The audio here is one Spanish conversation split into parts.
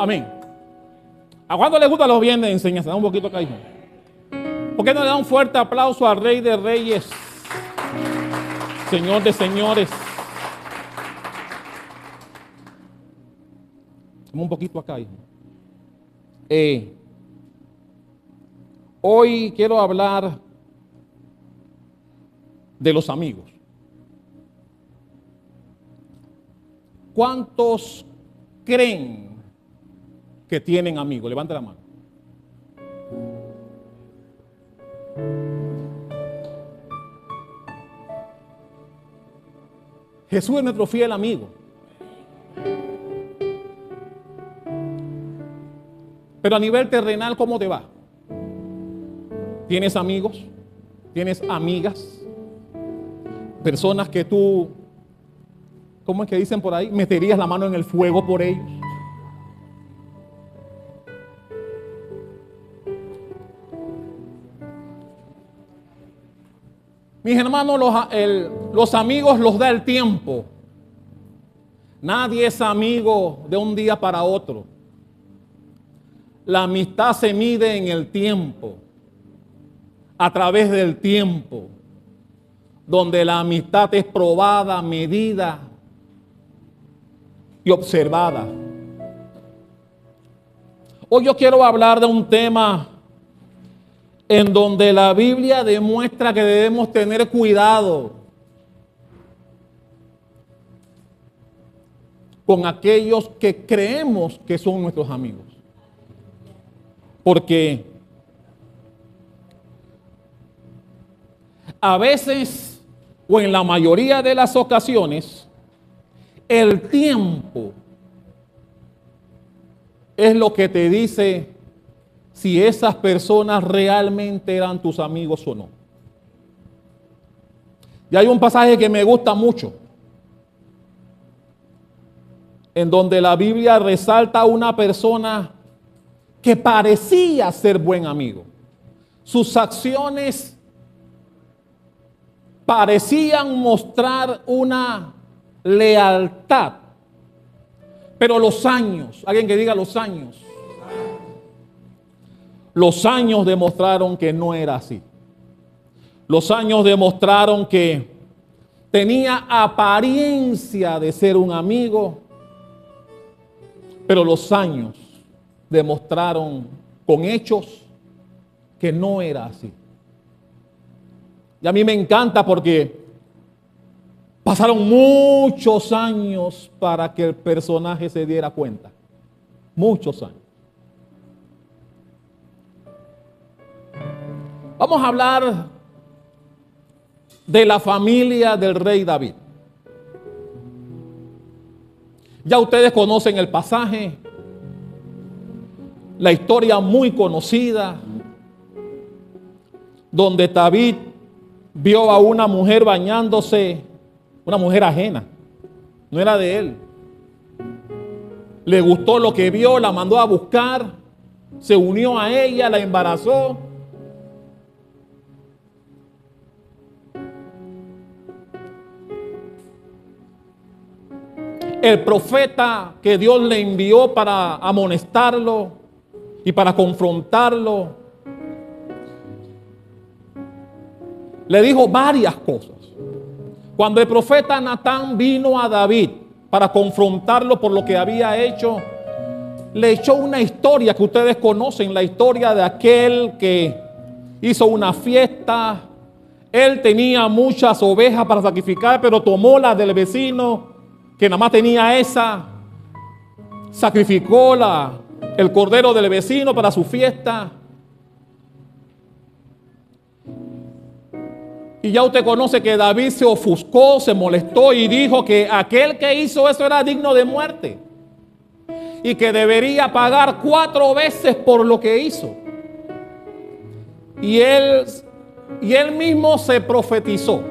Amén. ¿A cuándo le gusta los viernes de enseñanza? Da un poquito acá, hijo. ¿Por qué no le da un fuerte aplauso al Rey de Reyes, Señor de Señores? Dame un poquito acá, hijo. Hoy quiero hablar de los amigos. ¿Cuántos creen que tienen amigos? Levante la mano. Jesús es nuestro fiel amigo. Pero a nivel terrenal, ¿cómo te va? ¿Tienes amigos? ¿Tienes amigas? Personas que tú, ¿cómo es que dicen por ahí? ¿Meterías la mano en el fuego por ellos? Mis hermanos, los amigos los da el tiempo. Nadie es amigo de un día para otro. La amistad se mide en el tiempo, a través del tiempo, donde la amistad es probada, medida y observada. Hoy yo quiero hablar de un tema en donde la Biblia demuestra que debemos tener cuidado con aquellos que creemos que son nuestros amigos. Porque a veces, o en la mayoría de las ocasiones, el tiempo es lo que te dice si esas personas realmente eran tus amigos o no. Y hay un pasaje que me gusta mucho, en donde la Biblia resalta a una persona que parecía ser buen amigo. Sus acciones parecían mostrar una lealtad, pero los años, alguien que diga los años demostraron que no era así. Los años demostraron que tenía apariencia de ser un amigo, pero los años demostraron con hechos que no era así. Y a mí me encanta porque pasaron muchos años para que el personaje se diera cuenta. Muchos años. Vamos a hablar de la familia del rey David. Ya ustedes conocen el pasaje, la historia muy conocida, donde David vio a una mujer bañándose, una mujer ajena, no era de él. Le gustó lo que vio, la mandó a buscar, se unió a ella, la embarazó. El profeta que Dios le envió para amonestarlo y para confrontarlo, le dijo varias cosas. Cuando el profeta Natán vino a David para confrontarlo por lo que había hecho, le echó una historia que ustedes conocen, la historia de aquel que hizo una fiesta. Él tenía muchas ovejas para sacrificar, pero tomó las del vecino, que nada más tenía esa, sacrificó el cordero del vecino para su fiesta. Y ya usted conoce que David se ofuscó, se molestó y dijo que aquel que hizo eso era digno de muerte y que debería pagar 4 veces por lo que hizo. Y él mismo se profetizó.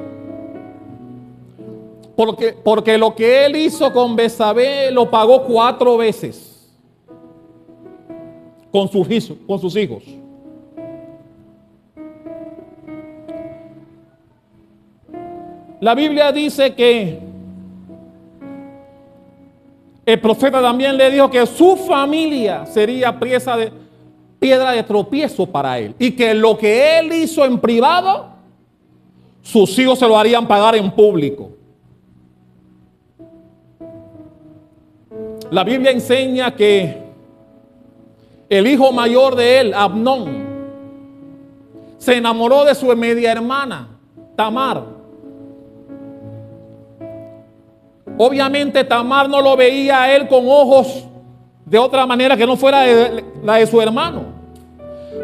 Porque lo que él hizo con Betsabé lo pagó 4 veces con sus hijos. La Biblia dice que el profeta también le dijo que su familia sería piedra de tropiezo para él. Y que lo que él hizo en privado, sus hijos se lo harían pagar en público. La Biblia enseña que el hijo mayor de él, Amnón, se enamoró de su media hermana, Tamar. Obviamente Tamar no lo veía a él con ojos de otra manera que no fuera la de su hermano.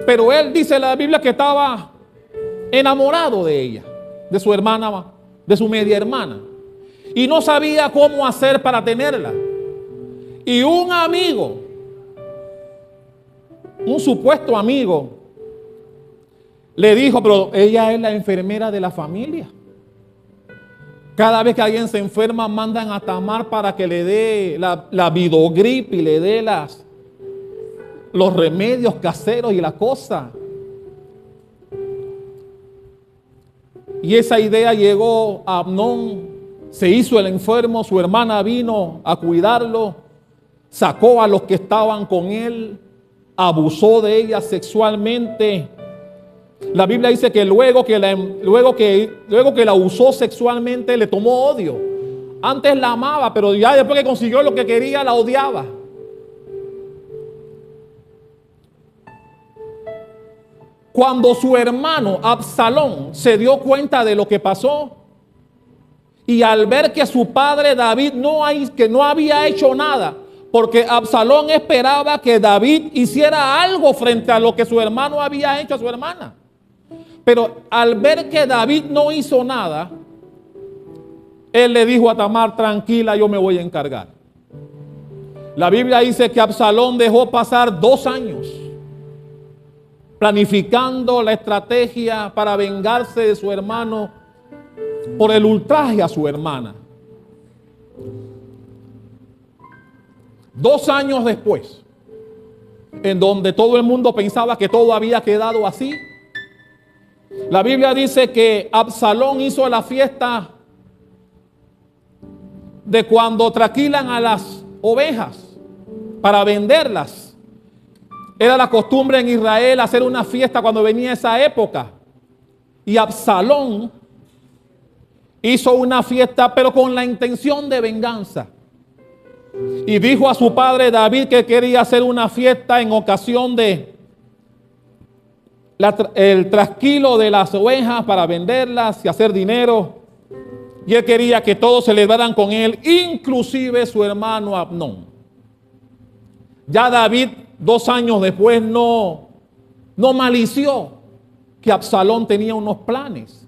Pero él dice en la Biblia que estaba enamorado de ella, de su hermana, de su media hermana. Y no sabía cómo hacer para tenerla. Y un amigo, un supuesto amigo, le dijo, pero ella es la enfermera de la familia. Cada vez que alguien se enferma, mandan a Tamar para que le dé la Vidogrip y le dé los remedios caseros y la cosa. Y esa idea llegó a Amnón, se hizo el enfermo, su hermana vino a cuidarlo, sacó a los que estaban con él, abusó de ella sexualmente. La Biblia dice que luego que la usó sexualmente le tomó odio. Antes la amaba, pero ya después que consiguió lo que quería la odiaba. Cuando su hermano Absalón se dio cuenta de lo que pasó y al ver que su padre David no había hecho nada, porque Absalón esperaba que David hiciera algo frente a lo que su hermano había hecho a su hermana. Pero al ver que David no hizo nada, él le dijo a Tamar, tranquila, yo me voy a encargar. La Biblia dice que Absalón dejó pasar 2 años planificando la estrategia para vengarse de su hermano por el ultraje a su hermana. 2 años después, en donde todo el mundo pensaba que todo había quedado así, la Biblia dice que Absalón hizo la fiesta de cuando traquilan a las ovejas para venderlas. Era la costumbre en Israel hacer una fiesta cuando venía esa época. Y Absalón hizo una fiesta, pero con la intención de venganza. Y dijo a su padre David que quería hacer una fiesta en ocasión de el trasquilo de las ovejas para venderlas y hacer dinero. Y él quería que todos celebraran con él, inclusive su hermano Amnón. Ya David 2 años después no malició que Absalón tenía unos planes.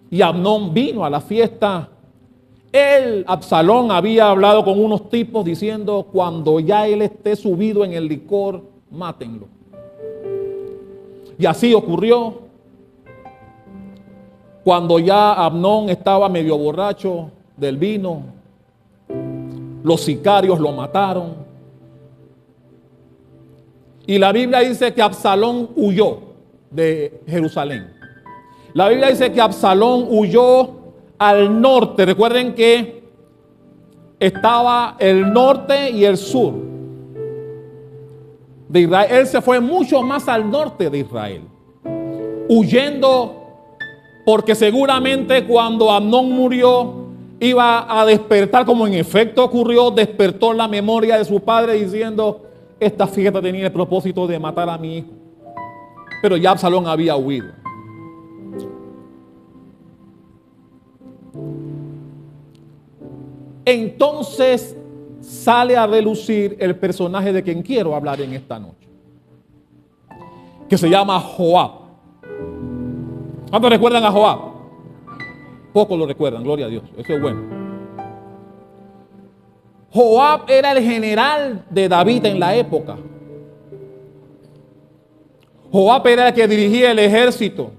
Y Amnón vino a la fiesta. Absalón había hablado con unos tipos diciendo, cuando ya él esté subido en el licor, mátenlo. Y así ocurrió. Cuando ya Amnón estaba medio borracho del vino, los sicarios lo mataron. Y la Biblia dice que Absalón huyó de Jerusalén. La Biblia dice que Absalón huyó al norte. Recuerden que estaba el norte y el sur de Israel. Él se fue mucho más al norte de Israel, huyendo porque seguramente cuando Amnón murió iba a despertar, como en efecto ocurrió, despertó la memoria de su padre diciendo, esta fiesta tenía el propósito de matar a mi hijo. Pero ya Absalón había huido. Entonces sale a relucir el personaje de quien quiero hablar en esta noche, que se llama Joab. ¿Cuántos recuerdan a Joab? Pocos lo recuerdan, gloria a Dios, eso es bueno. Joab era el general de David en la época. Joab era el que dirigía el ejército.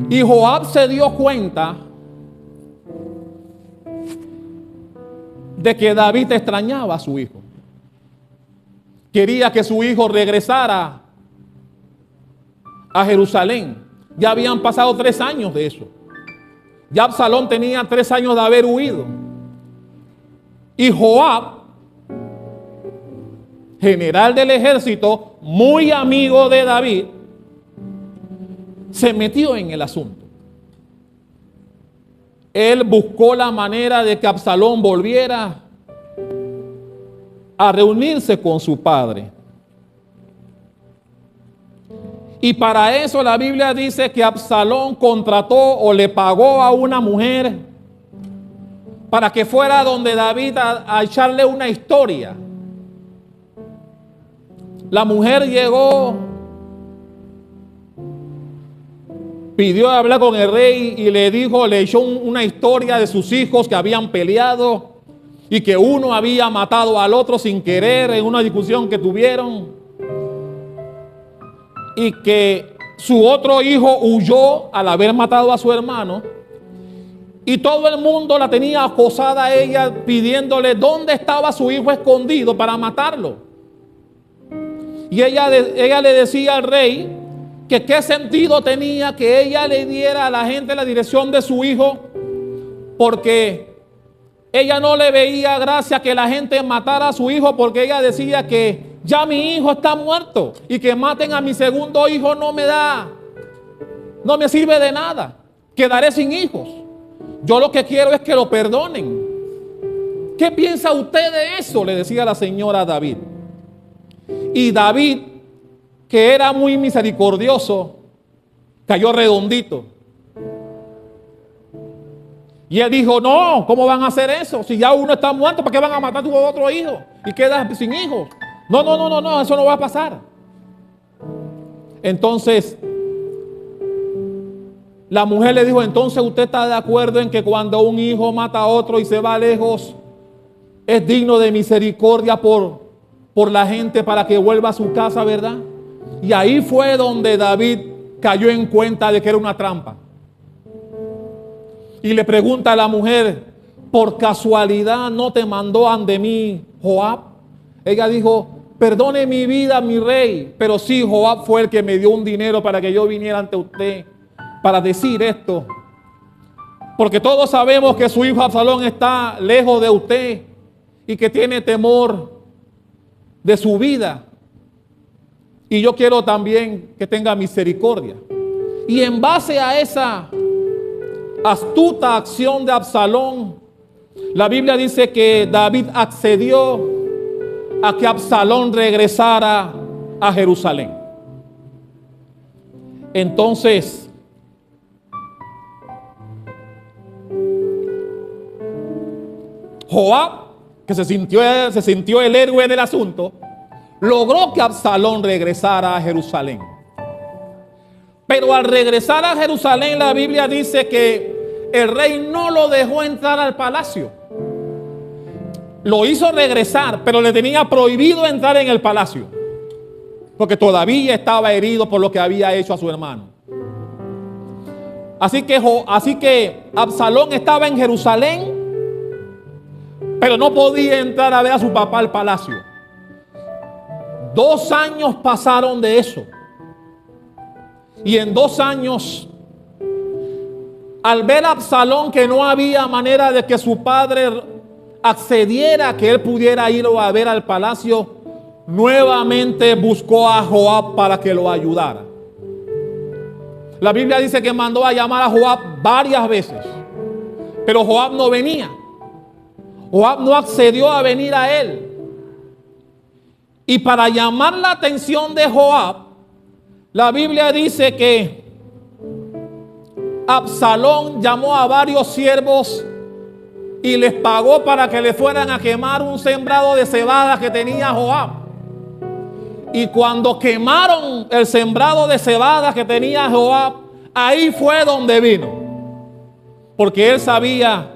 Y Joab se dio cuenta de que David extrañaba a su hijo. Quería que su hijo regresara a Jerusalén. Ya habían pasado 3 años de eso. Ya Absalón tenía 3 años de haber huido. Y Joab, general del ejército, muy amigo de David, se metió en el asunto. Él buscó la manera de que Absalón volviera a reunirse con su padre. Y para eso la Biblia dice que Absalón contrató o le pagó a una mujer para que fuera donde David a echarle una historia. La mujer llegó, pidió hablar con el rey y le dijo, le echó una historia de sus hijos que habían peleado y que uno había matado al otro sin querer en una discusión que tuvieron. Y que su otro hijo huyó al haber matado a su hermano. Y todo el mundo la tenía acosada a ella pidiéndole dónde estaba su hijo escondido para matarlo. Y ella le decía al rey que qué sentido tenía que ella le diera a la gente la dirección de su hijo, porque ella no le veía gracia que la gente matara a su hijo, porque ella decía que ya mi hijo está muerto y que maten a mi segundo hijo no me sirve de nada. Quedaré sin hijos. Yo lo que quiero es que lo perdonen. ¿Qué piensa usted de eso?, le decía la señora a David. Y David, que era muy misericordioso, cayó redondito. Y él dijo, no, ¿cómo van a hacer eso? Si ya uno está muerto, ¿para qué van a matar a tu otro hijo? Y quedas sin hijos. No, eso no va a pasar. Entonces, la mujer le dijo, entonces usted está de acuerdo en que cuando un hijo mata a otro y se va lejos, es digno de misericordia por la gente para que vuelva a su casa, ¿verdad? Y ahí fue donde David cayó en cuenta de que era una trampa. Y le pregunta a la mujer, ¿por casualidad no te mandó ante mí Joab? Ella dijo, perdone mi vida, mi rey, pero sí, Joab fue el que me dio un dinero para que yo viniera ante usted para decir esto. Porque todos sabemos que su hijo Absalón está lejos de usted y que tiene temor de su vida. Y yo quiero también que tenga misericordia. Y en base a esa astuta acción de Absalón, la Biblia dice que David accedió a que Absalón regresara a Jerusalén. Entonces, Joab, que se sintió el héroe del asunto, logró que Absalón regresara a Jerusalén. Pero al regresar a Jerusalén, la Biblia dice que el rey no lo dejó entrar al palacio. Lo hizo regresar, pero le tenía prohibido entrar en el palacio, porque todavía estaba herido por lo que había hecho a su hermano. Así que Absalón estaba en Jerusalén, pero no podía entrar a ver a su papá al palacio. 2 años pasaron de eso. Y en 2 años, al ver a Absalón que no había manera de que su padre accediera a que él pudiera ir a ver al palacio, nuevamente buscó a Joab para que lo ayudara. La Biblia dice que mandó a llamar a Joab varias veces, pero Joab no venía. Joab no accedió a venir a él. Y para llamar la atención de Joab, la Biblia dice que Absalón llamó a varios siervos y les pagó para que le fueran a quemar un sembrado de cebada que tenía Joab. Y cuando quemaron el sembrado de cebada que tenía Joab, ahí fue donde vino. Porque él sabía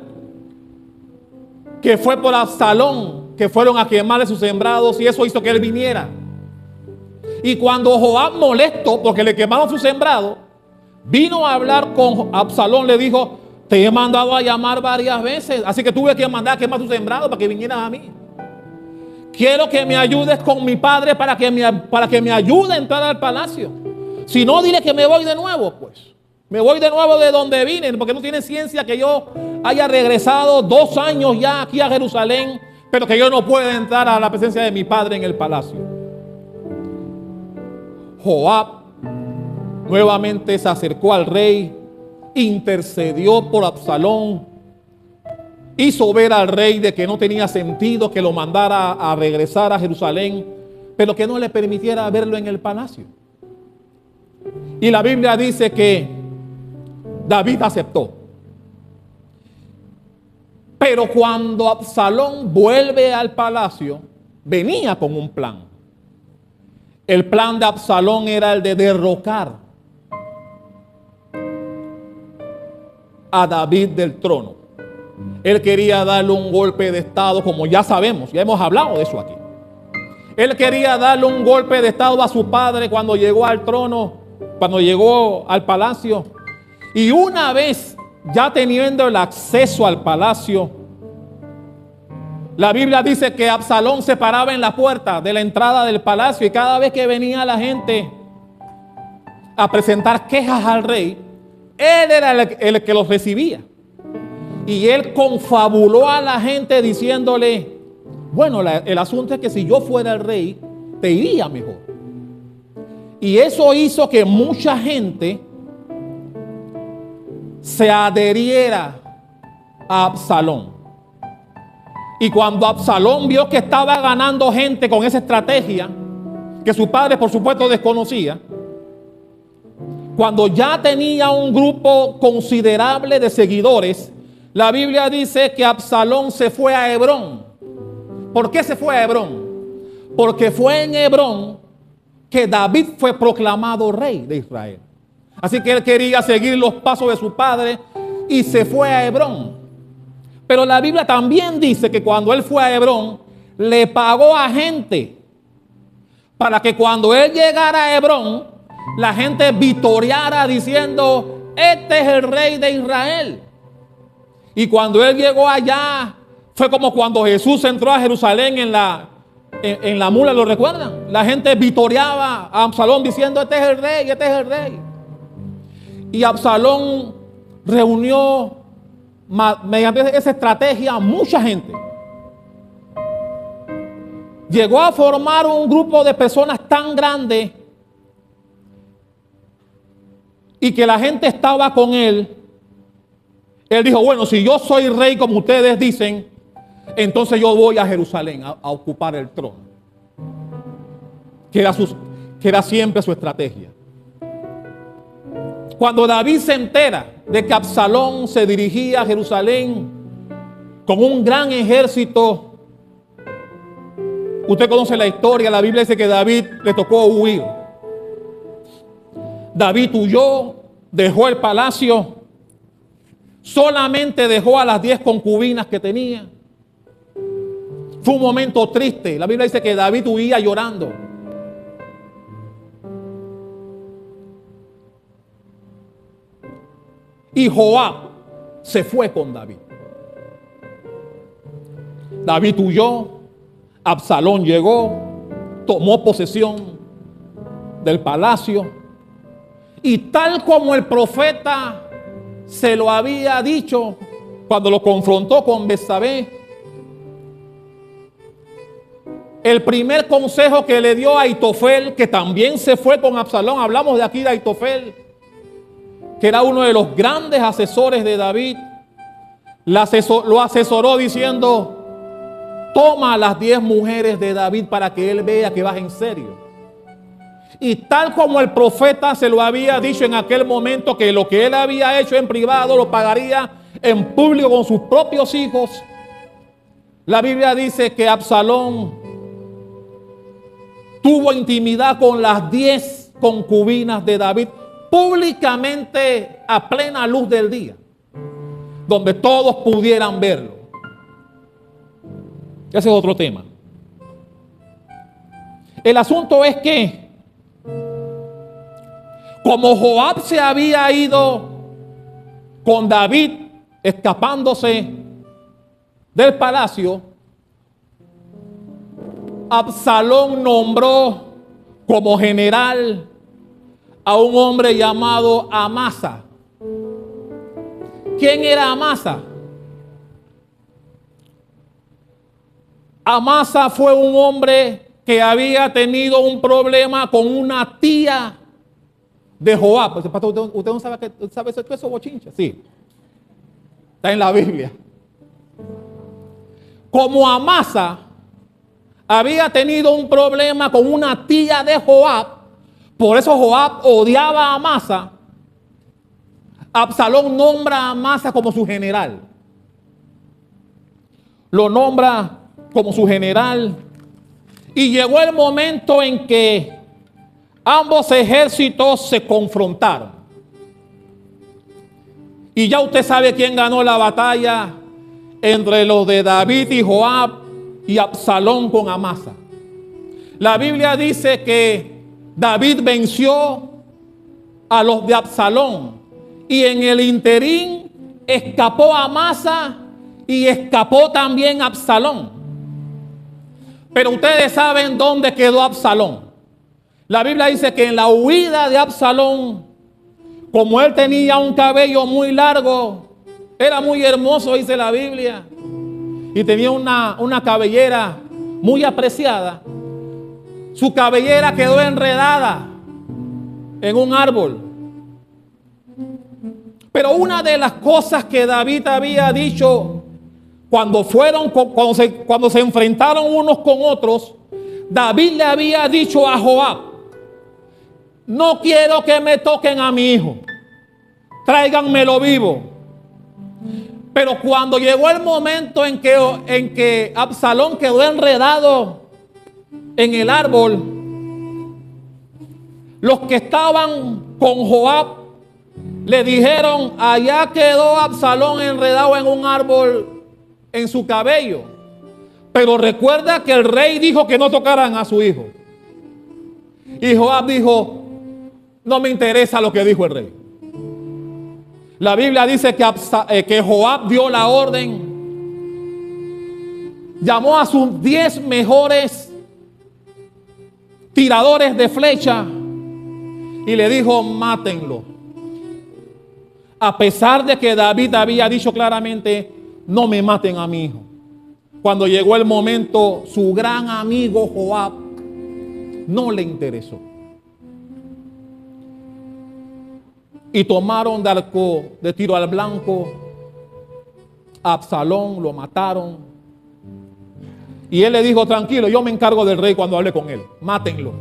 que fue por Absalón que fueron a quemarle sus sembrados, y eso hizo que él viniera. Y cuando Joab, molesto porque le quemaron su sembrado, vino a hablar con Absalón, le dijo, te he mandado a llamar varias veces, así que tuve que mandar a quemar tu sembrado para que vinieras a mí. Quiero que me ayudes con mi padre para que me ayude a entrar al palacio. Si no, dile que me voy de nuevo, pues. Me voy de nuevo de donde vine, porque no tiene ciencia que yo haya regresado 2 años ya aquí a Jerusalén, pero que yo no pueda entrar a la presencia de mi padre en el palacio. Joab nuevamente se acercó al rey, intercedió por Absalón, hizo ver al rey de que no tenía sentido que lo mandara a regresar a Jerusalén, pero que no le permitiera verlo en el palacio. Y la Biblia dice que David aceptó. Pero cuando Absalón vuelve al palacio, venía con un plan. El plan de Absalón era el de derrocar a David del trono. Él quería darle un golpe de estado, como ya sabemos, ya hemos hablado de eso aquí. Él quería darle un golpe de estado a su padre cuando llegó al trono, cuando llegó al palacio. Y una vez ya teniendo el acceso al palacio, la Biblia dice que Absalón se paraba en la puerta de la entrada del palacio, y cada vez que venía la gente a presentar quejas al rey, él era el que los recibía. Y él confabuló a la gente diciéndole: bueno, el asunto es que si yo fuera el rey, te iría mejor. Y eso hizo que mucha gente se adheriera a Absalón. Y cuando Absalón vio que estaba ganando gente con esa estrategia, que su padre por supuesto desconocía, cuando ya tenía un grupo considerable de seguidores, la Biblia dice que Absalón se fue a Hebrón. ¿Por qué se fue a Hebrón? Porque fue en Hebrón que David fue proclamado rey de Israel. Así que él quería seguir los pasos de su padre y se fue a Hebrón. Pero la Biblia también dice que cuando él fue a Hebrón, le pagó a gente para que cuando él llegara a Hebrón, la gente vitoreara diciendo: este es el rey de Israel. Y cuando él llegó allá, fue como cuando Jesús entró a Jerusalén en la mula, ¿lo recuerdan? La gente vitoreaba a Absalón diciendo: este es el rey, este es el rey. Y Absalón reunió mediante esa estrategia a mucha gente. Llegó a formar un grupo de personas tan grande y que la gente estaba con él. Él dijo: bueno, si yo soy rey como ustedes dicen, entonces yo voy a Jerusalén a ocupar el trono. Que era siempre su estrategia. Cuando David se entera de que Absalón se dirigía a Jerusalén con un gran ejército, usted conoce la historia, la Biblia dice que David le tocó huir. David huyó, dejó el palacio, solamente dejó a las 10 concubinas que tenía. Fue un momento triste. La Biblia dice que David huía llorando. Y Joab se fue con David. David huyó, Absalón llegó, tomó posesión del palacio, y tal como el profeta se lo había dicho cuando lo confrontó con Betsabé, el primer consejo que le dio a Aitofel, que también se fue con Absalón, hablamos de aquí de Aitofel, que era uno de los grandes asesores de David, lo asesoró diciendo: toma a las 10 mujeres de David para que él vea que vas en serio. Y tal como el profeta se lo había dicho en aquel momento, que lo que él había hecho en privado lo pagaría en público con sus propios hijos, la Biblia dice que Absalón tuvo intimidad con las 10 concubinas de David públicamente a plena luz del día, donde todos pudieran verlo. Ese es otro tema. El asunto es que, como Joab se había ido con David escapándose del palacio, Absalón nombró como general a un hombre llamado Amasa. ¿Quién era Amasa? Amasa fue un hombre que había tenido un problema con una tía de Joab. Pues, pastor, ¿usted no sabe eso bochincha? Sí. Está en la Biblia. Como Amasa había tenido un problema con una tía de Joab, por eso Joab odiaba a Amasa. Absalón nombra a Amasa como su general. Lo nombra como su general. Y llegó el momento en que ambos ejércitos se confrontaron. Y ya usted sabe quién ganó la batalla entre los de David y Joab y Absalón con Amasa. La Biblia dice que David venció a los de Absalón y en el interín escapó Amasa y escapó también Absalón. Pero ustedes saben dónde quedó Absalón. La Biblia dice que en la huida de Absalón, como él tenía un cabello muy largo, era muy hermoso, dice la Biblia, y tenía una cabellera muy apreciada, su cabellera quedó enredada en un árbol. Pero una de las cosas que David había dicho cuando se enfrentaron unos con otros, David le había dicho a Joab: no quiero que me toquen a mi hijo, tráiganmelo vivo. Pero cuando llegó el momento en que Absalón quedó enredado en el árbol, los que estaban con Joab le dijeron: allá quedó Absalón enredado en un árbol en su cabello. Pero recuerda que el rey dijo que no tocaran a su hijo. Y Joab dijo: no me interesa lo que dijo el rey. La Biblia dice que Joab dio la orden, llamó a sus 10 mejores tiradores de flecha y le dijo: mátenlo. A pesar de que David había dicho claramente: no me maten a mi hijo. Cuando llegó el momento, su gran amigo Joab no le interesó. Y tomaron de arco de tiro al blanco a Absalón, lo mataron. Y él le dijo: tranquilo, yo me encargo del rey cuando hable con él, mátenlo.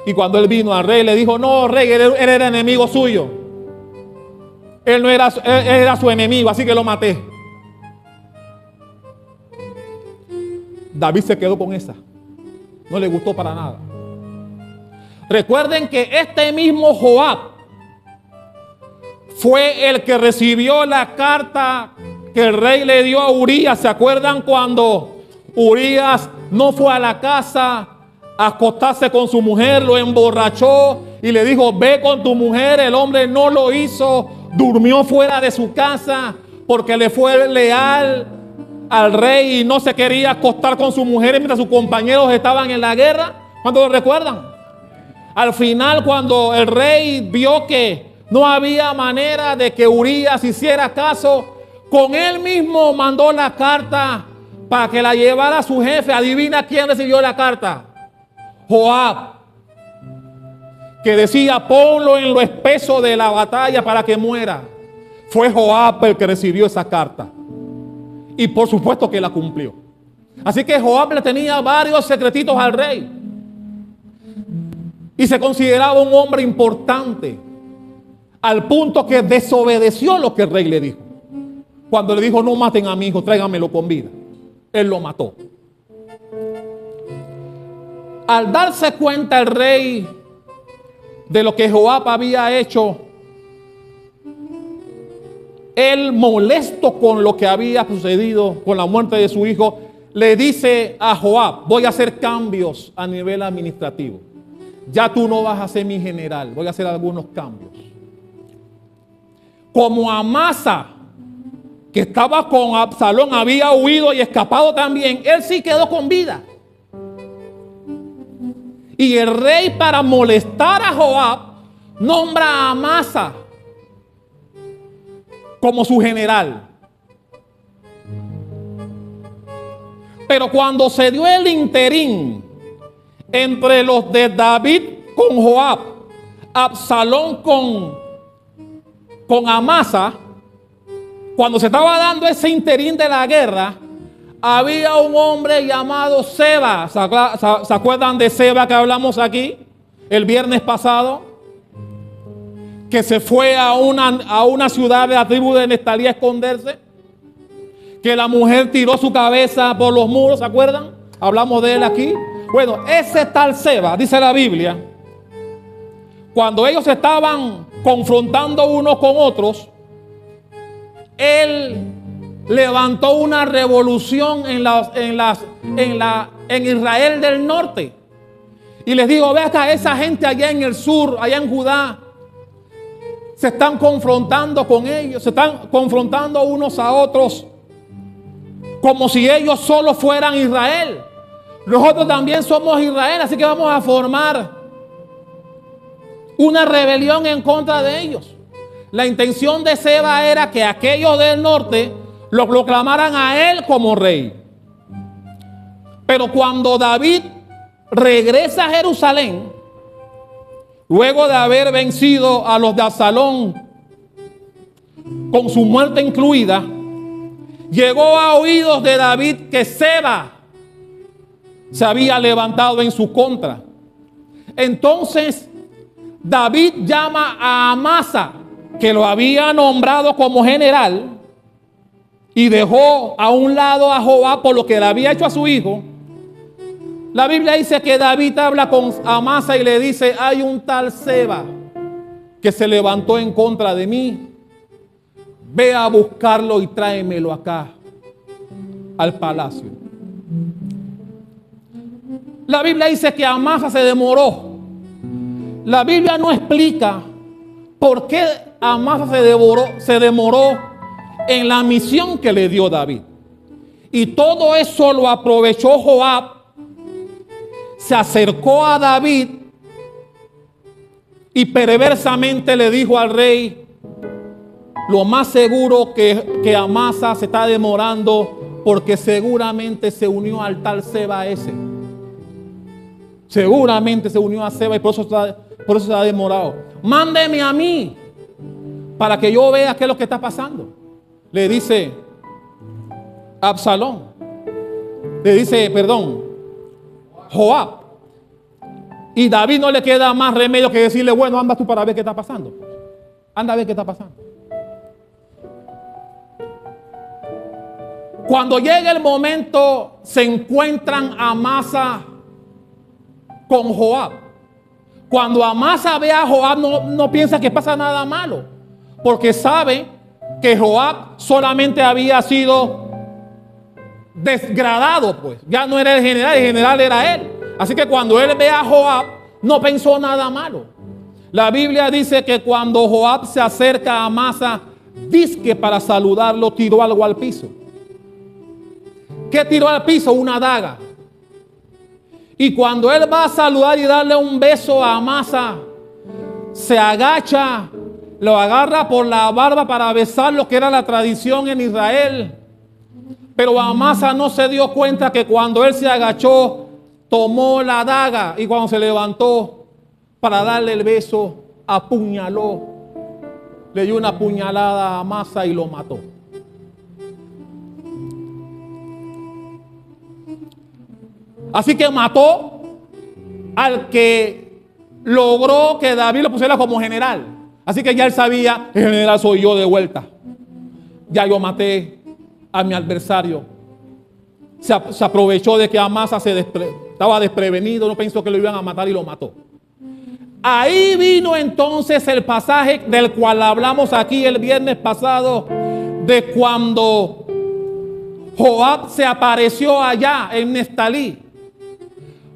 Y cuando él vino al rey, le dijo: no, rey, él era enemigo suyo. Él era su enemigo, así que lo maté. David se quedó con esa. No le gustó para nada. Recuerden que este mismo Joab fue el que recibió la carta que el rey le dio a Urías. ¿Se acuerdan cuando Urías no fue a la casa a acostarse con su mujer, lo emborrachó y le dijo: ve con tu mujer? El hombre no lo hizo, durmió fuera de su casa porque le fue leal al rey y no se quería acostar con su mujer mientras sus compañeros estaban en la guerra. ¿Cuántos lo recuerdan? Al final, cuando el rey vio que no había manera de que Urías hiciera caso, con él mismo mandó la carta para que la llevara a su jefe. Adivina quién recibió la carta: Joab, que decía: ponlo en lo espeso de la batalla para que muera. Fue Joab el que recibió esa carta y por supuesto que la cumplió. Así que Joab le tenía varios secretitos al rey y se consideraba un hombre importante, al punto que desobedeció lo que el rey le dijo. Cuando le dijo: no maten a mi hijo, tráiganmelo con vida, él lo mató. Al darse cuenta el rey de lo que Joab había hecho, él, molesto con lo que había sucedido con la muerte de su hijo, le dice a Joab: voy a hacer cambios a nivel administrativo. Ya tú no vas a ser mi general, voy a hacer algunos cambios. Como Amasa, que estaba con Absalón, había huido y escapado también, él sí quedó con vida. Y el rey, para molestar a Joab, nombra a Amasa como su general. Pero cuando se dio el interín entre los de David con Joab, Absalón con Amasa, cuando se estaba dando ese interín de la guerra, había un hombre llamado Seba. ¿Se acuerdan de Seba que hablamos aquí el viernes pasado? Que se fue a una ciudad de la tribu de Neftalí a esconderse. Que la mujer tiró su cabeza por los muros, ¿se acuerdan? Hablamos de él aquí. Bueno, ese tal Seba, dice la Biblia, cuando ellos estaban confrontando unos con otros, él levantó una revolución en Israel del norte. Y les digo, ve acá, esa gente allá en el sur, allá en Judá, se están confrontando con ellos, se están confrontando unos a otros como si ellos solo fueran Israel. Nosotros también somos Israel, así que vamos a formar una rebelión en contra de ellos. La intención de Seba era que aquellos del norte lo proclamaran a él como rey. Pero cuando David regresa a Jerusalén, luego de haber vencido a los de Absalón con su muerte incluida, llegó a oídos de David que Seba se había levantado en su contra. Entonces David llama a Amasa, que lo había nombrado como general, y dejó a un lado a Joab por lo que le había hecho a su hijo. La Biblia dice que David habla con Amasa y le dice: hay un tal Seba que se levantó en contra de mí. Ve a buscarlo y tráemelo acá al palacio. La Biblia dice que Amasa se demoró. La Biblia no explica por qué Amasa se demoró en la misión que le dio David. Y todo eso lo aprovechó Joab. Se acercó a David y perversamente le dijo al rey: lo más seguro que Amasa se está demorando porque seguramente se unió al tal Seba ese. Seguramente se unió a Seba y por eso se ha demorado. Mándeme a mí para que yo vea qué es lo que está pasando. Le dice Absalón. Le dice, Joab. Y David no le queda más remedio que decirle: bueno, anda tú para ver qué está pasando. Anda a ver qué está pasando. Cuando llega el momento, se encuentran Amasa con Joab. Cuando Amasa ve a Joab, no piensa que pasa nada malo, porque sabe que Joab solamente había sido desgradado, pues. Ya no era el general era él. Así que cuando él ve a Joab, no pensó nada malo. La Biblia dice que cuando Joab se acerca a Amasa, dizque para saludarlo, tiró algo al piso. ¿Qué tiró al piso? Una daga. Y cuando él va a saludar y darle un beso a Amasa, se agacha, lo agarra por la barba para besarlo, que era la tradición en Israel. Pero Amasa no se dio cuenta que cuando él se agachó, tomó la daga y cuando se levantó para darle el beso, apuñaló. Le dio una puñalada a Amasa y lo mató. Así que mató al que logró que David lo pusiera como general. Así que ya él sabía: el general soy yo de vuelta. Ya yo maté a mi adversario. Se aprovechó de que Amasa estaba desprevenido, no pensó que lo iban a matar y lo mató. Ahí vino entonces el pasaje del cual hablamos aquí el viernes pasado, de cuando Joab se apareció allá en Neftalí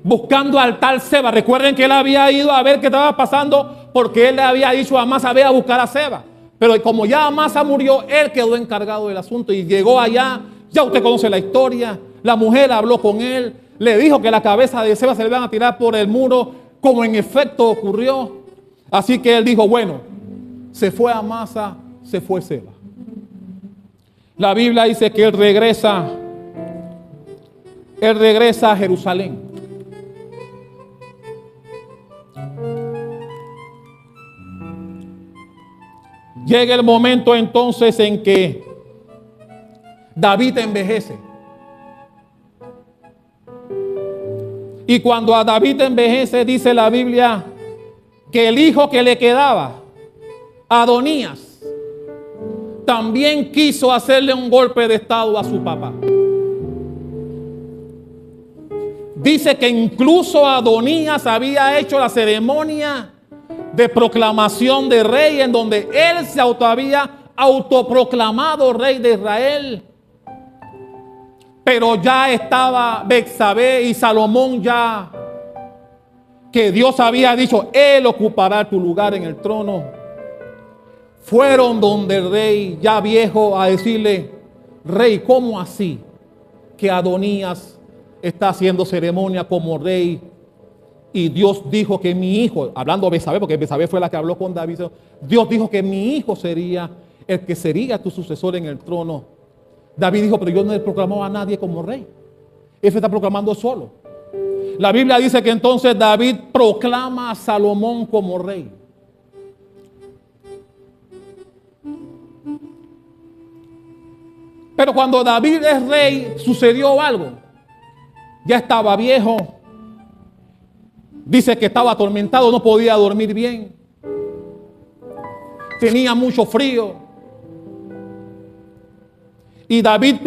buscando al tal Seba. Recuerden que él había ido a ver qué estaba pasando porque él le había dicho a Amasa: ve a buscar a Seba. Pero como ya Amasa murió, él quedó encargado del asunto y llegó allá. Ya usted conoce la historia. La mujer habló con él, le dijo que la cabeza de Seba se le iban a tirar por el muro, como en efecto ocurrió. Así que él dijo: bueno, se fue Amasa, se fue Seba. La Biblia dice que él regresa a Jerusalén. Llega el momento entonces en que David envejece. Y cuando a David envejece, dice la Biblia que el hijo que le quedaba, Adonías, también quiso hacerle un golpe de estado a su papá. Dice que incluso Adonías había hecho la ceremonia de proclamación de rey, en donde él se había autoproclamado rey de Israel. Pero ya estaba Betsabé y Salomón, ya que Dios había dicho, él ocupará tu lugar en el trono. Fueron donde el rey, ya viejo, a decirle: rey, ¿cómo así que Adonías está haciendo ceremonia como rey? Y Dios dijo que mi hijo, hablando de Betsabé, porque Betsabé fue la que habló con David, Dios dijo que mi hijo sería el que sería tu sucesor en el trono. David dijo: pero yo no he proclamado a nadie como rey. Él se está proclamando solo. La Biblia dice que entonces David proclama a Salomón como rey. Pero cuando David es rey, sucedió algo. Ya estaba viejo. Dice que estaba atormentado, no podía dormir bien. Tenía mucho frío. Y David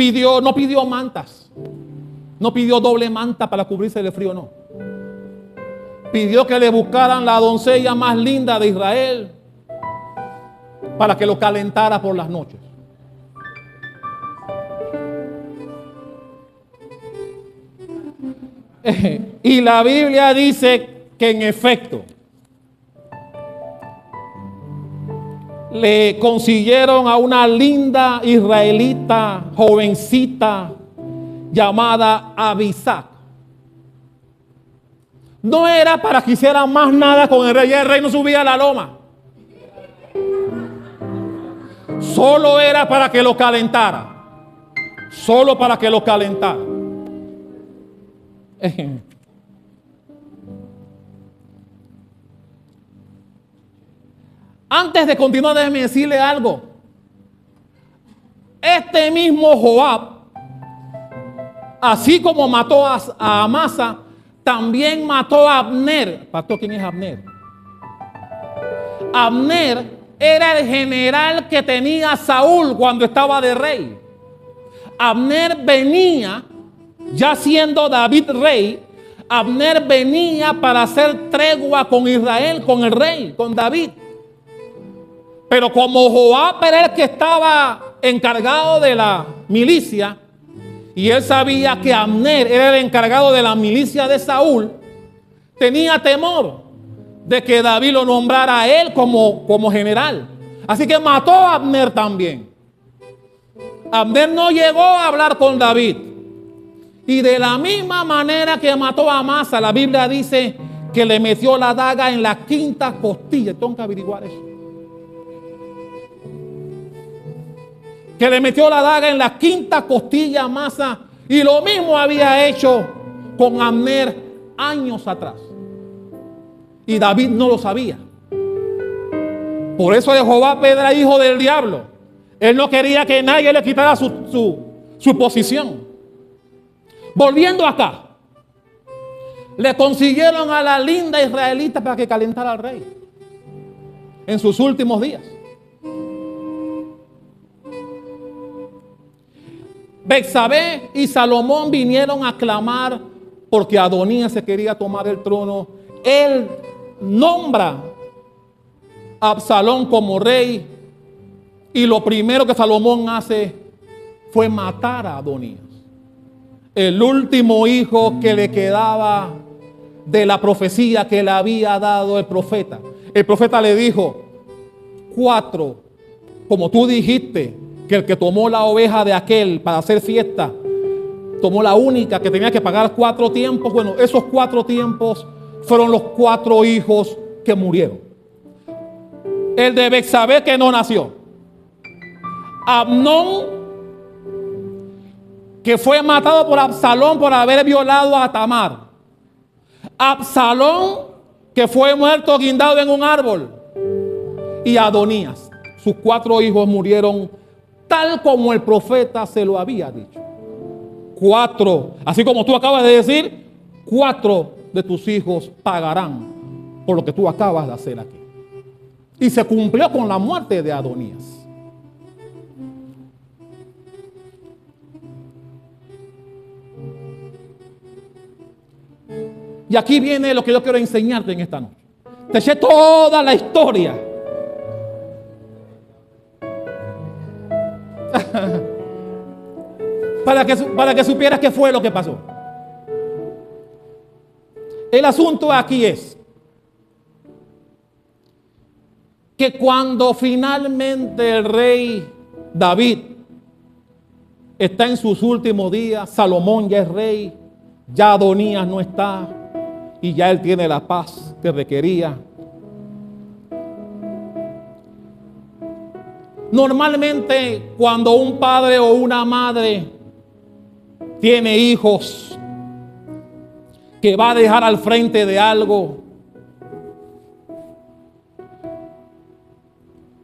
no pidió mantas. No pidió doble manta para cubrirse de frío, no. Pidió que le buscaran la doncella más linda de Israel para que lo calentara por las noches. Y la Biblia dice que en efecto le consiguieron a una linda israelita, jovencita, llamada Abisag. No era para que hiciera más nada con el rey. El rey no subía a la loma. Solo era para que lo calentara. Solo para que lo calentara. Antes de continuar, déjeme decirle algo. Este mismo Joab, así como mató a Amasa, también mató a Abner. ¿Pastor, quién es Abner? Abner era el general que tenía Saúl cuando estaba de rey. Abner venía, ya siendo David rey, Abner venía para hacer tregua con Israel, con el rey, con David. Pero como Joab era el que estaba encargado de la milicia, y él sabía que Abner era el encargado de la milicia de Saúl, tenía temor de que David lo nombrara a él como general. Así que mató a Abner también. Abner no llegó a hablar con David. Y de la misma manera que mató a Amasa, la Biblia dice que le metió la daga en la quinta costilla. Tengo que averiguar eso. Que le metió la daga en la quinta costilla a Amasa. Y lo mismo había hecho con Abner años atrás. Y David no lo sabía. Por eso de Joab era hijo del diablo. Él no quería que nadie le quitara su posición. Volviendo acá, le consiguieron a la linda israelita para que calentara al rey en sus últimos días. Betsabé y Salomón vinieron a clamar porque Adonías se quería tomar el trono. Él nombra a Absalón como rey y lo primero que Salomón hace fue matar a Adonías, el último hijo que le quedaba de la profecía que le había dado el profeta. El profeta le dijo: 4, como tú dijiste, que el que tomó la oveja de aquel para hacer fiesta, tomó la única que tenía que pagar 4 tiempos. Bueno, esos 4 tiempos fueron los 4 hijos que murieron. El de Betsabé, que no nació. Amnón, que fue matado por Absalón por haber violado a Tamar. Absalón, que fue muerto guindado en un árbol. Y Adonías, sus 4 hijos murieron tal como el profeta se lo había dicho. 4, así como tú acabas de decir, 4 de tus hijos pagarán por lo que tú acabas de hacer aquí. Y se cumplió con la muerte de Adonías. Y aquí viene lo que yo quiero enseñarte en esta noche. Te eché toda la historia. para que supieras qué fue lo que pasó. El asunto aquí es que cuando finalmente el rey David está en sus últimos días, Salomón ya es rey, ya Adonías no está y ya él tiene la paz que requería. Normalmente cuando un padre o una madre tiene hijos que va a dejar al frente de algo,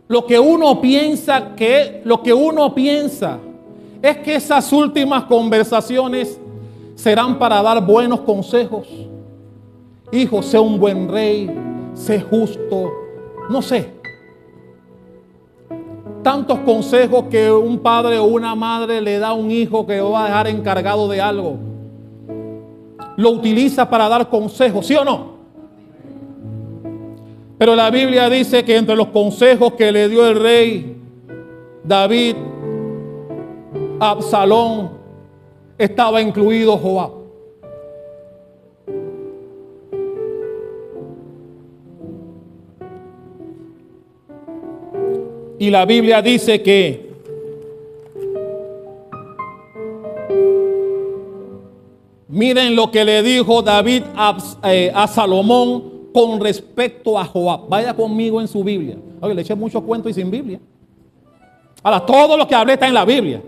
lo que uno piensa es que esas últimas conversaciones serán para dar buenos consejos. Hijo, sé un buen rey, sé justo, no sé. Tantos consejos que un padre o una madre le da a un hijo que va a dejar encargado de algo. Lo utiliza para dar consejos, ¿sí o no? Pero la Biblia dice que entre los consejos que le dio el rey David a Absalón estaba incluido Joab. Y la Biblia dice que miren lo que le dijo David a Salomón con respecto a Joab. Vaya conmigo en su Biblia. Oye, le eché muchos cuentos y sin Biblia. Ahora, todo lo que hablé está en la Biblia.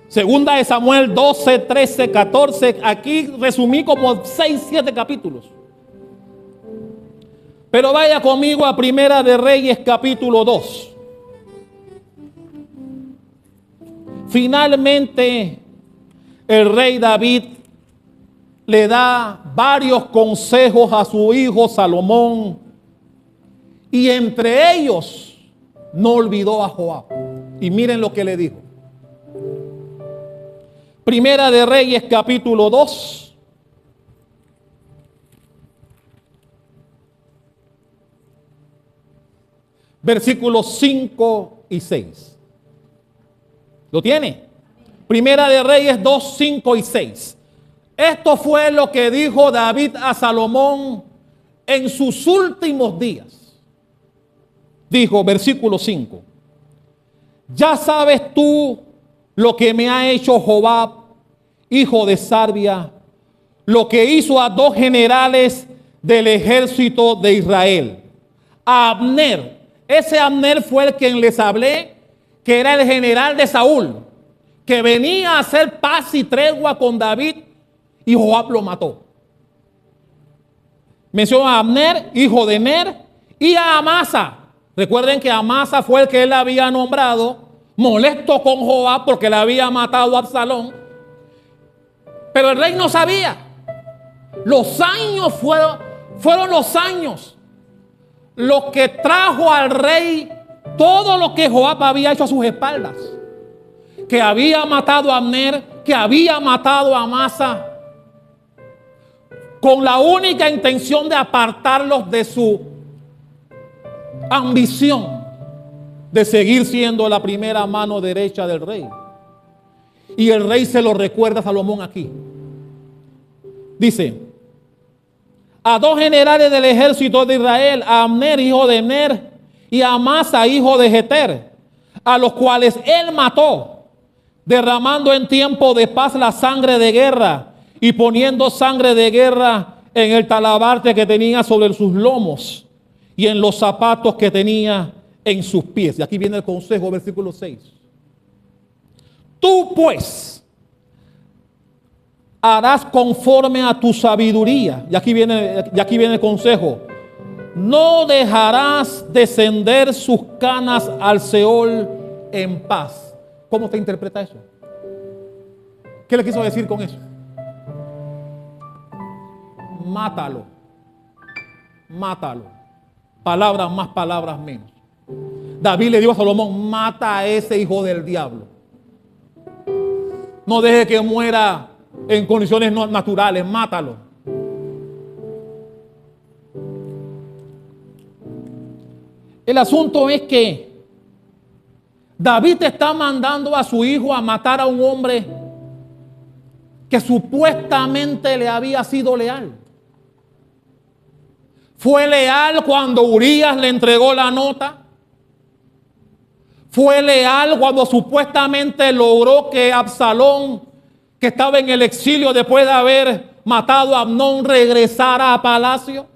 Segunda de Samuel 12, 13, 14. Aquí resumí como 6, 7 capítulos. Pero vaya conmigo a Primera de Reyes capítulo 2. Finalmente, el rey David le da varios consejos a su hijo Salomón. Y entre ellos no olvidó a Joab. Y miren lo que le dijo. Primera de Reyes capítulo 2. Versículos 5 y 6. ¿Lo tiene? Primera de Reyes 2, 5 y 6. Esto fue lo que dijo David a Salomón en sus últimos días. Dijo, versículo 5. Ya sabes tú lo que me ha hecho Joab, hijo de Sarvia, lo que hizo a 2 generales del ejército de Israel. A Abner. Ese Abner fue el quien les hablé, que era el general de Saúl, que venía a hacer paz y tregua con David, y Joab lo mató. Menciona a Abner, hijo de Ner, y a Amasa. Recuerden que Amasa fue el que él había nombrado, molesto con Joab porque le había matado a Absalón. Pero el rey no sabía. Los años fueron los años lo que trajo al rey todo lo que Joab había hecho a sus espaldas. Que había matado a Abner, que había matado a Amasa, con la única intención de apartarlos de su ambición de seguir siendo la primera mano derecha del rey. Y el rey se lo recuerda a Salomón aquí. Dice, a 2 generales del ejército de Israel, a Abner, hijo de Ner, y a Amasa, hijo de Jeter, a los cuales él mató, derramando en tiempo de paz la sangre de guerra y poniendo sangre de guerra en el talabarte que tenía sobre sus lomos y en los zapatos que tenía en sus pies. Y aquí viene el consejo, versículo 6. Tú pues harás conforme a tu sabiduría. Y aquí viene el consejo. No dejarás descender sus canas al Seol en paz. ¿Cómo te interpreta eso? ¿Qué le quiso decir con eso? Mátalo. Mátalo. Palabras más, palabras menos. David le dijo a Salomón: mata a ese hijo del diablo. No deje que muera en condiciones no naturales. Mátalo. El asunto es que David está mandando a su hijo a matar a un hombre que supuestamente le había sido leal. Fue leal cuando Urías le entregó la nota. Fue leal cuando supuestamente logró que Absalón, que estaba en el exilio después de haber matado a Amnón, regresara a palacio.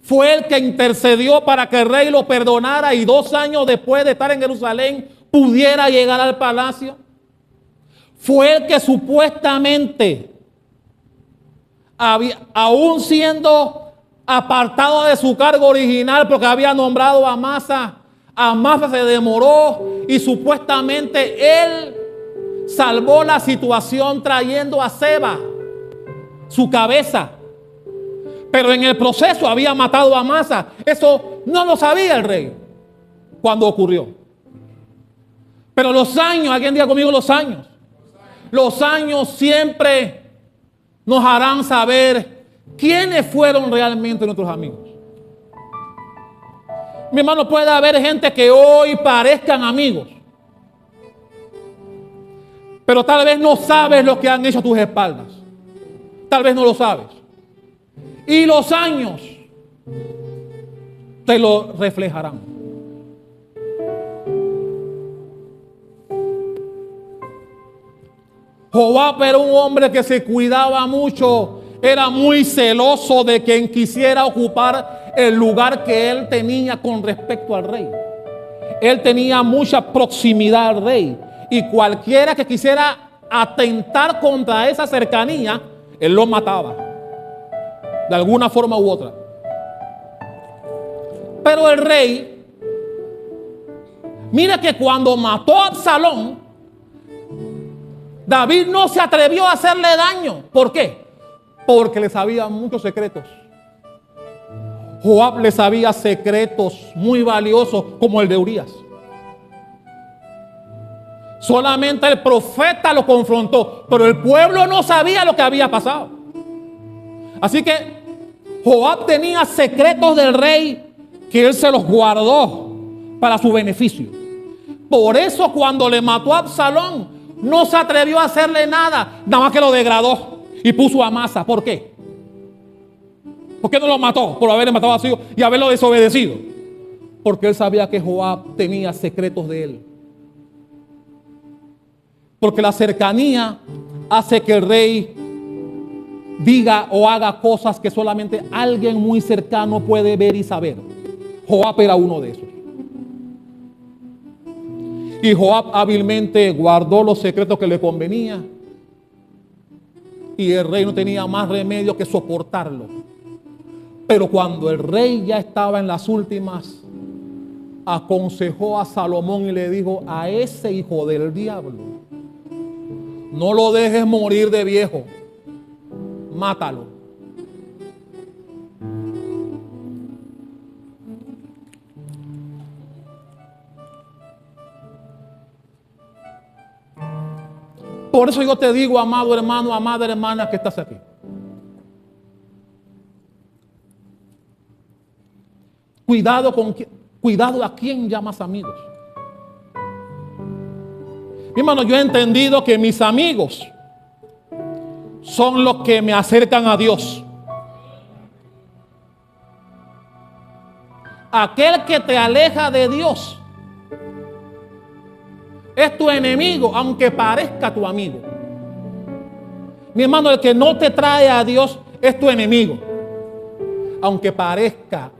Fue el que intercedió para que el rey lo perdonara y 2 años después de estar en Jerusalén pudiera llegar al palacio. Fue el que supuestamente, aún siendo apartado de su cargo original porque había nombrado a Amasa, Amasa se demoró y supuestamente él salvó la situación trayendo a Seba, su cabeza. Pero en el proceso había matado a Amasa. Eso no lo sabía el rey cuando ocurrió. Pero los años, alguien diga conmigo los años. Los años siempre nos harán saber quiénes fueron realmente nuestros amigos. Mi hermano, puede haber gente que hoy parezcan amigos, pero tal vez no sabes lo que han hecho a tus espaldas. Tal vez no lo sabes. Y los años te lo reflejarán. Joab era un hombre que se cuidaba mucho, era muy celoso de quien quisiera ocupar el lugar que él tenía con respecto al rey. Él tenía mucha proximidad al rey y cualquiera que quisiera atentar contra esa cercanía, él lo mataba de alguna forma u otra. Pero el rey, mira que cuando mató a Absalón, David no se atrevió a hacerle daño. ¿Por qué? Porque le sabía muchos secretos. Joab le sabía secretos muy valiosos como el de Urías. Solamente el profeta lo confrontó, pero el pueblo no sabía lo que había pasado. Así que Joab tenía secretos del rey que él se los guardó para su beneficio. Por eso cuando le mató a Absalón, no se atrevió a hacerle nada, nada más que lo degradó y puso a Amasa. ¿Por qué? ¿Por qué no lo mató? Por haberle matado a su hijo y haberlo desobedecido. Porque él sabía que Joab tenía secretos de él. Porque la cercanía hace que el rey diga o haga cosas que solamente alguien muy cercano puede ver y saber. Joab era uno de esos. Y Joab hábilmente guardó los secretos que le convenía. Y el rey no tenía más remedio que soportarlo. Pero cuando el rey ya estaba en las últimas, aconsejó a Salomón y le dijo: a ese hijo del diablo, no lo dejes morir de viejo. Mátalo. Por eso yo te digo, amado hermano, amada hermana que estás aquí. Cuidado a quién llamas amigos. Mi hermano, yo he entendido que mis amigos son los que me acercan a Dios. Aquel que te aleja de Dios es tu enemigo, aunque parezca tu amigo. Mi hermano, el que no te trae a Dios es tu enemigo, aunque parezca,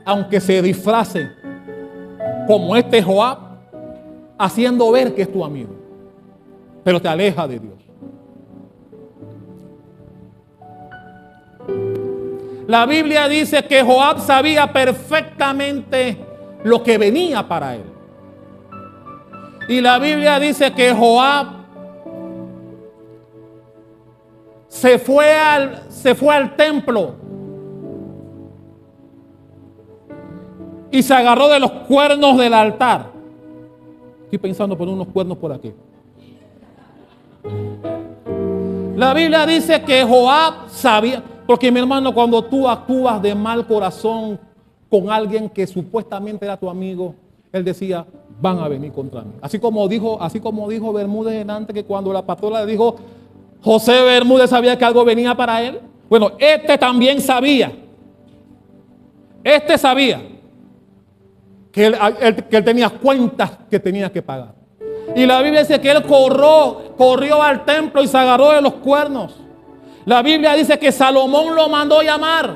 aunque se disfrace como este Joab, haciendo ver que es tu amigo, pero te aleja de Dios. La Biblia dice que Joab sabía perfectamente lo que venía para él. Y la Biblia dice que Joab se fue al templo y se agarró de los cuernos del altar. Estoy pensando poner unos cuernos por aquí. La Biblia dice que Joab sabía, porque mi hermano, cuando tú actúas de mal corazón con alguien que supuestamente era tu amigo, él decía, van a venir contra mí. Así como dijo Bermúdez en antes, que cuando la pastora le dijo, José Bermúdez sabía que algo venía para él. Bueno, este también sabía. Este sabía que él tenía cuentas que tenía que pagar. Y la Biblia dice que él corrió al templo y se agarró de los cuernos. La Biblia dice que Salomón lo mandó llamar.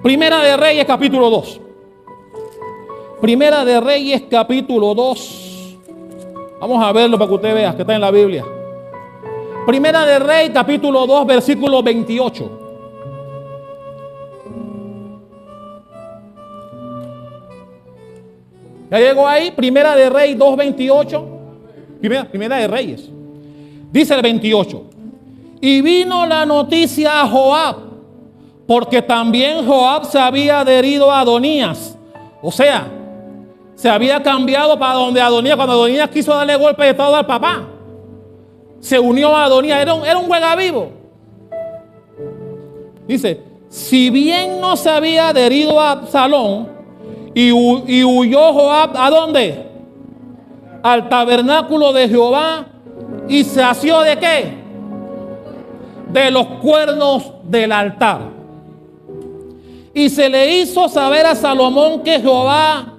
Primera de Reyes capítulo 2. Primera de Reyes capítulo 2. Vamos a verlo para que usted vea que está en la Biblia. Primera de Reyes capítulo 2 versículo 28. ¿Ya llegó ahí? Primera de Reyes 2:28. Primera de Reyes. Dice el 28. Y vino la noticia a Joab, porque también Joab se había adherido a Adonías. O sea, se había cambiado para donde Adonías, cuando Adonías quiso darle golpe de estado al papá. Se unió a Adonías, era un juega vivo. Dice, si bien no se había adherido a Absalón, y huyó Joab, ¿a dónde? Al tabernáculo de Jehová, y se asió ¿de qué? De los cuernos del altar. Y se le hizo saber a Salomón que Jehová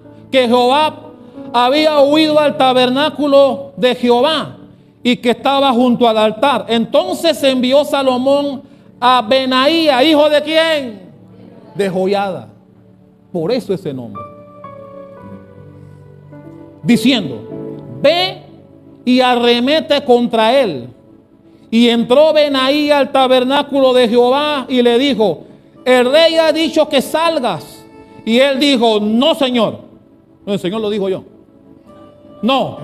había huido al tabernáculo de Jehová y que estaba junto al altar. Entonces envió Salomón a Benaía, hijo de quién? De Joiada. Por eso ese nombre. Diciendo, ve y arremete contra él. Y entró Benaía al tabernáculo de Jehová y le dijo, el rey ha dicho que salgas. Y él dijo, no, Señor. No, el Señor lo dijo yo. No,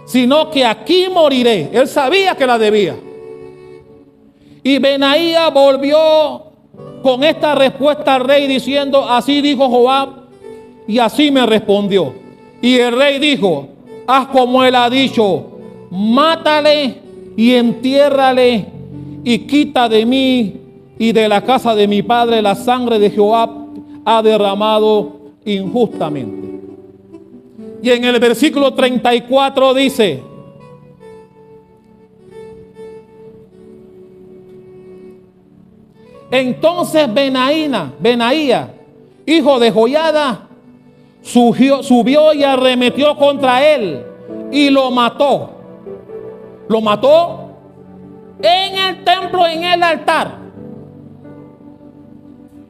sino que aquí moriré. Él sabía que la debía. Y Benaía volvió con esta respuesta al rey diciendo, así dijo Joab y así me respondió. Y el rey dijo, haz como él ha dicho, mátale y entiérrale y quita de mí y de la casa de mi padre la sangre de Joab ha derramado injustamente. Y en el versículo 34 dice, entonces Benaía, hijo de Joiada, subió y arremetió contra él y lo mató. Lo mató en el templo, en el altar.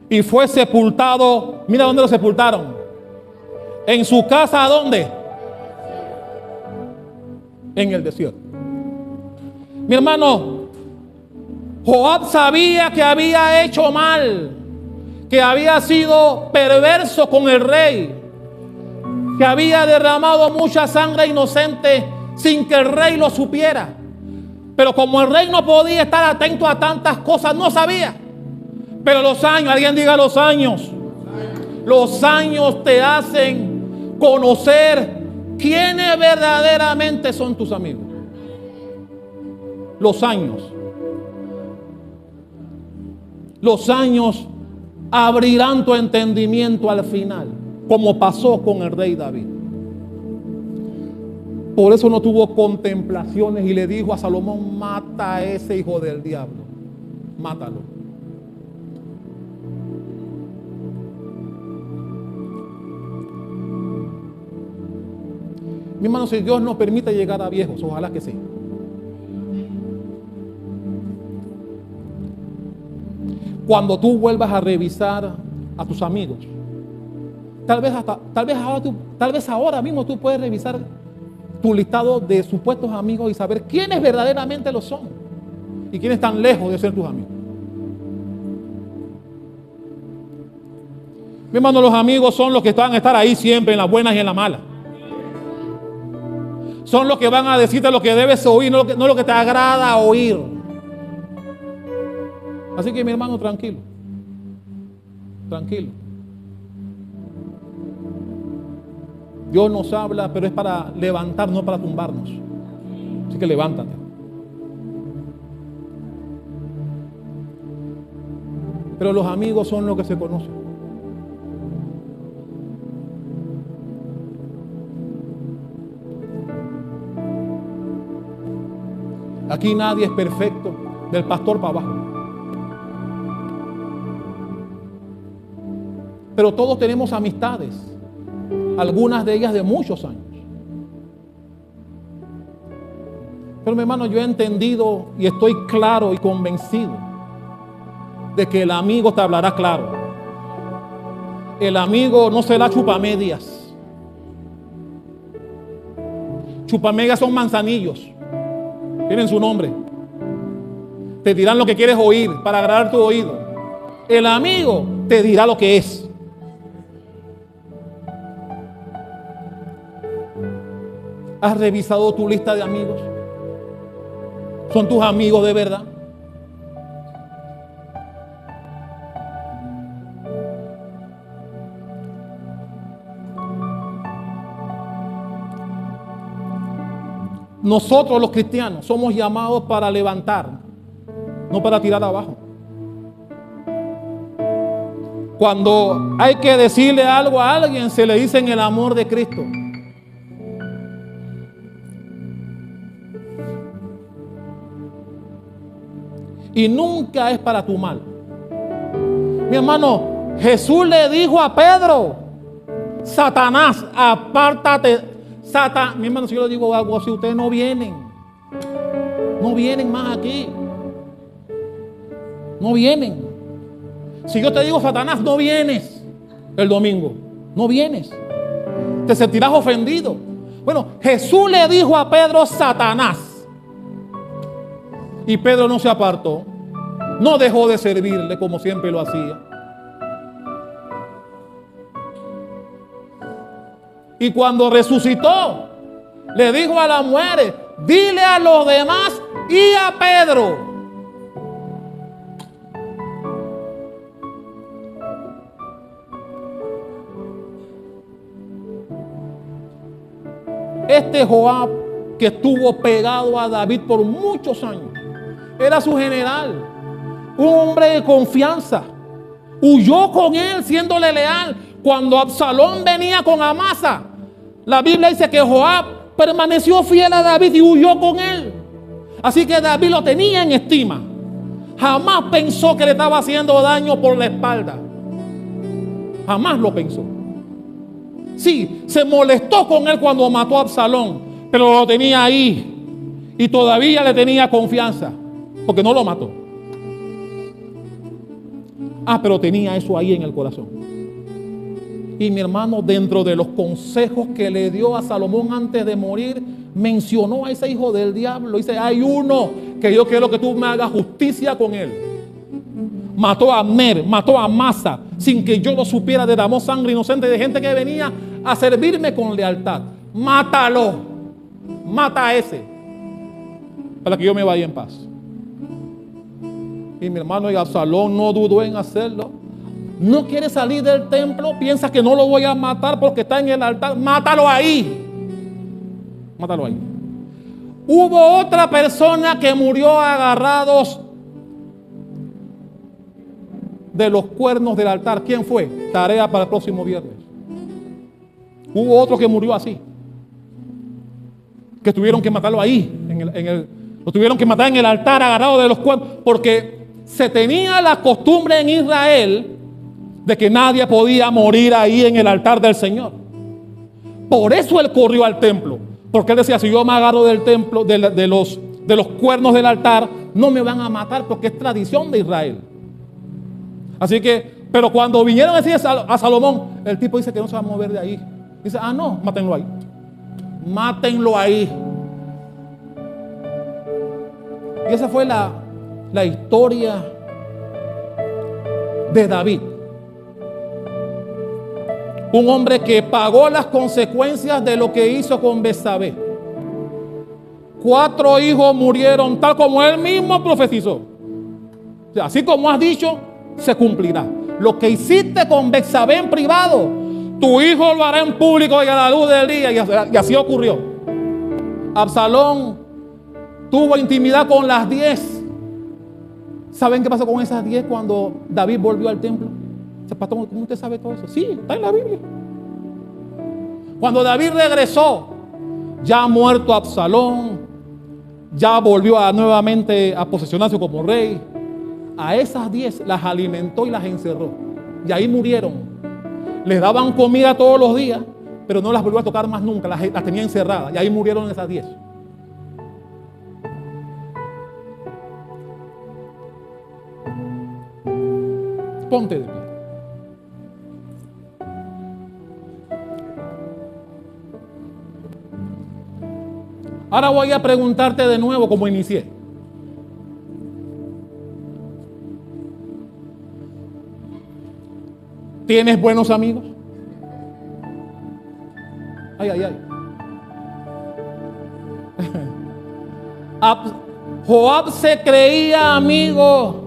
Y fue sepultado. Mira dónde lo sepultaron. En su casa, ¿a dónde? En el desierto. Mi hermano, Joab sabía que había hecho mal, que había sido perverso con el rey, que había derramado mucha sangre inocente sin que el rey lo supiera. Pero como el rey no podía estar atento a tantas cosas, no sabía. Pero los años, alguien diga los años te hacen conocer quiénes verdaderamente son tus amigos. Los años abrirán tu entendimiento al final, como pasó con el rey David. Por eso no tuvo contemplaciones y le dijo a Salomón, mata a ese hijo del diablo, mátalo. Mi hermano, si Dios nos permite llegar a viejos, ojalá que sí. Cuando tú vuelvas a revisar a tus amigos, Tal vez ahora mismo tú puedes revisar tu listado de supuestos amigos y saber quiénes verdaderamente lo son y quiénes están lejos de ser tus amigos. Mi hermano, los amigos son los que van a estar ahí siempre, en las buenas y en las malas. Son los que van a decirte lo que debes oír, no lo que te agrada oír. Así que mi hermano, tranquilo. Tranquilo. Dios nos habla, pero es para levantar, no para tumbarnos. Así que levántate. Pero los amigos son los que se conocen. Aquí nadie es perfecto, del pastor para abajo. Pero todos tenemos amistades, algunas de ellas de muchos años. Pero mi hermano, yo he entendido y estoy claro y convencido de que el amigo te hablará claro. El amigo no será chupamedias. Chupamedias son manzanillos. Tienen su nombre. Te dirán lo que quieres oír para agradar tu oído. El amigo te dirá lo que es. ¿Has revisado tu lista de amigos? ¿Son tus amigos de verdad? Nosotros los cristianos somos llamados para levantar, no para tirar abajo. Cuando hay que decirle algo a alguien, se le dice en el amor de Cristo. Y nunca es para tu mal. Mi hermano, Jesús le dijo a Pedro: Satanás, apártate. Mi hermano, si yo le digo algo así, ustedes no vienen más aquí. No vienen. Si yo te digo Satanás, no vienes el domingo. No vienes. Te sentirás ofendido. Bueno, Jesús le dijo a Pedro: Satanás. Y Pedro no se apartó. No dejó de servirle como siempre lo hacía. Y cuando resucitó, le dijo a las mujeres: dile a los demás y a Pedro. Este Joab, que estuvo pegado a David por muchos años, era su general, un hombre de confianza. Huyó con él siéndole leal. Cuando Absalón venía con Amasa, la Biblia dice que Joab permaneció fiel a David y huyó con él. Así que David lo tenía en estima. Jamás pensó que le estaba haciendo daño por la espalda. Jamás lo pensó. Sí, se molestó con él cuando mató a Absalón, pero lo tenía ahí y todavía le tenía confianza, porque no lo mató. Pero tenía eso ahí en el corazón. Y mi hermano, dentro de los consejos que le dio a Salomón antes de morir, mencionó a ese hijo del diablo. Dice: hay uno que yo quiero que tú me hagas justicia con él. Mató a Abner, mató a Amasa, sin que yo lo supiera, derramó sangre inocente de gente que venía a servirme con lealtad. Mátalo, mata a ese, para que yo me vaya en paz. Y mi hermano, y Absalón no dudó en hacerlo. No quiere salir del templo, piensa que no lo voy a matar porque está en el altar. Mátalo ahí. Mátalo ahí. Hubo otra persona que murió agarrados de los cuernos del altar. ¿Quién fue? Tarea para el próximo viernes. Hubo otro que murió así, que tuvieron que matarlo ahí, lo tuvieron que matar en el altar agarrado de los cuernos, porque se tenía la costumbre en Israel de que nadie podía morir ahí en el altar del Señor. Por eso él corrió al templo, porque él decía: si yo me agarro del templo, de los cuernos del altar, no me van a matar, porque es tradición de Israel. Así que Pero cuando vinieron a decir a Salomón, el tipo dice que no se va a mover de ahí. Dice, no, mátenlo ahí. Mátenlo ahí. Y esa fue la historia de David. Un hombre que pagó las consecuencias de lo que hizo con Betsabé. 4 hijos murieron tal como él mismo profetizó. O sea, así como has dicho, se cumplirá. Lo que hiciste con Betsabé en privado, tu hijo lo hará en público y a la luz del día. Y así ocurrió. Absalón tuvo intimidad con las 10. ¿Saben qué pasó con esas 10 cuando David volvió al templo? ¿Cómo usted sabe todo eso? Sí, está en la Biblia. Cuando David regresó, ya muerto Absalón, ya volvió nuevamente a posesionarse como rey. A esas 10 las alimentó y las encerró. Y ahí murieron. Les daban comida todos los días, pero no las volvió a tocar más nunca. Las tenía encerradas. Y ahí murieron esas 10. Ponte de pie. Ahora voy a preguntarte de nuevo como inicié. ¿Tienes buenos amigos? Ay, ay, ay. Joab se creía amigo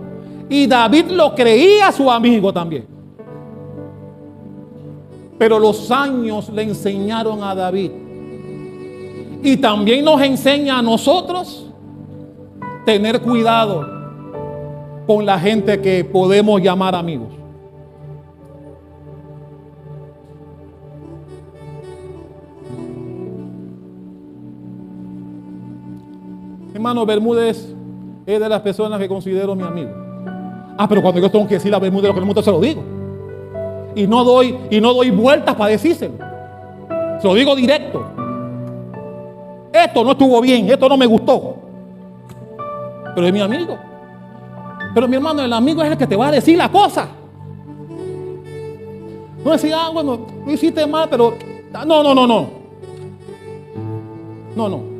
y David lo creía su amigo también. Pero los años le enseñaron a David. Y también nos enseña a nosotros tener cuidado con la gente que podemos llamar amigos. Hermano, Bermúdez es de las personas que considero mi amigo. Pero cuando yo tengo que decirle a Bermúdez lo que el mundo se lo digo. Y no doy vueltas para decírselo. Se lo digo directo. Esto no estuvo bien, esto no me gustó. Pero es mi amigo. Pero mi hermano, el amigo es el que te va a decir la cosa. No decir, bueno, lo hiciste mal, pero no.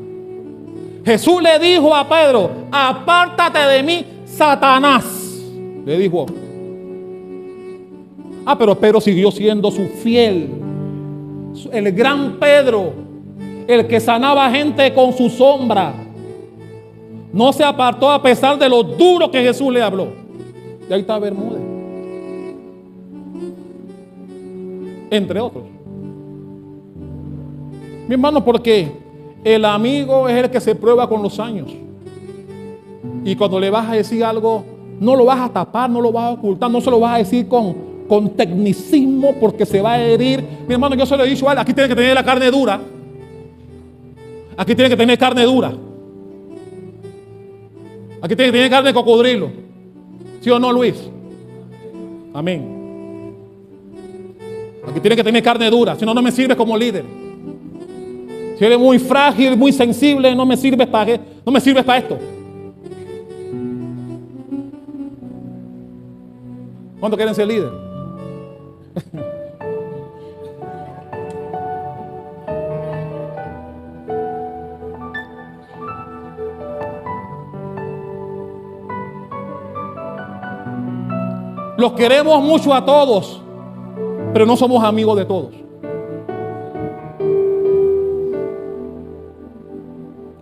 Jesús le dijo a Pedro, apártate de mí, Satanás. Le dijo. Pero Pedro siguió siendo su fiel. El gran Pedro, el que sanaba gente con su sombra. No se apartó a pesar de lo duro que Jesús le habló. Y ahí está Bermúdez. Entre otros. Mi hermano, porque el amigo es el que se prueba con los años. Y cuando le vas a decir algo, no lo vas a tapar, no lo vas a ocultar, no se lo vas a decir con tecnicismo porque se va a herir. Mi hermano, yo se lo he dicho, aquí tiene que tener la carne dura. Aquí tiene que tener carne dura. Aquí tiene que tener carne de cocodrilo. ¿Sí o no, Luis? Amén. Aquí tiene que tener carne dura, si no, no me sirve como líder. Si eres muy frágil, muy sensible, no me sirves para esto. ¿Cuántos quieren ser líder? Los queremos mucho a todos, pero no somos amigos de todos.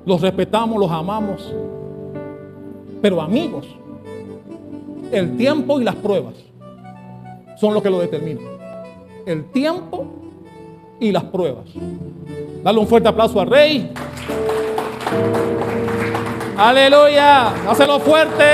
Los respetamos, los amamos, pero amigos, el tiempo y las pruebas son lo que lo determinan. El tiempo y las pruebas. Dale un fuerte aplauso al Rey. Aleluya, hácelo fuerte.